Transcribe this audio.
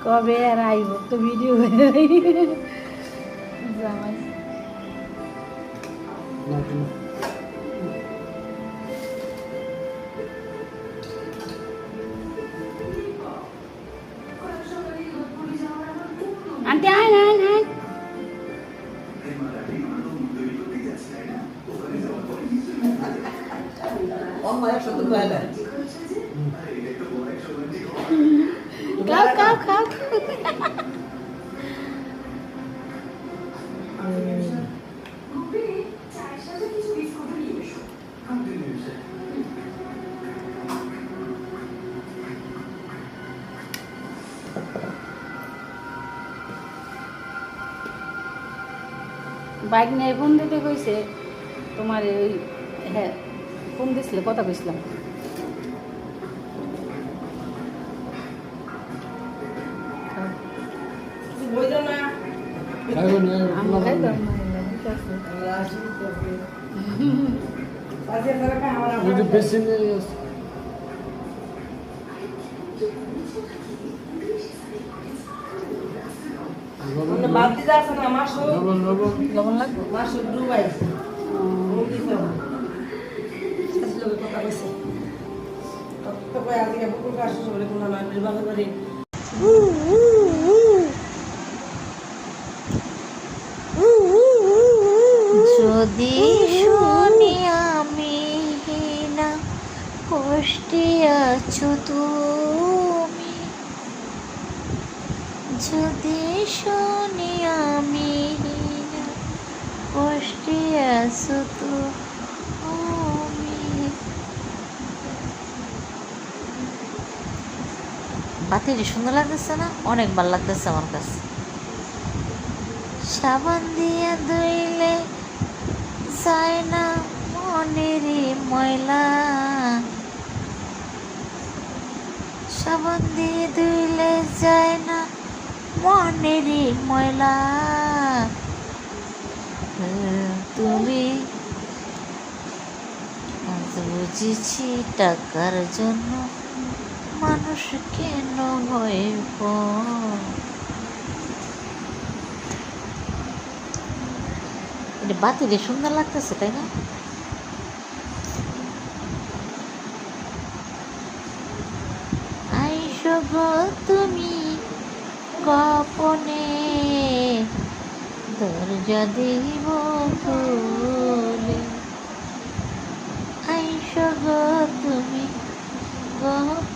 কবে আর আইব তো ভিডিও জামাই আন্টি আইন আইন আইন খাও খাও খাও বাইক নিয়ে ফোন দিতে কইছে তোমার ওই হ্যাঁ ফোন দিছিল কথা কইছিলাম লবণ লাগবে যদি শুনি আমি না কষ্টে আছো তুমি, যদি শুনি আমি না কষ্টে আছো তুমি। বাতিটি সুন্দর লাগতেছে না? অনেক ভালো লাগতেছে আমার কাছে। সাবান দিয়ে ধুইলে যায় না মনেরই ময়লা, সাবান দিয়ে ধুইলে যায় না মনেরই ময়লা। তুমি আজ বুঝেছি টাকার জন্য মানুষ কেন হয় বাতিলে সুন্দর লাগতেছে, তাই না? আইসো গো তুমি গোপনে, দরজা দিব খুলে। আইসো গো তুমি গোপনে,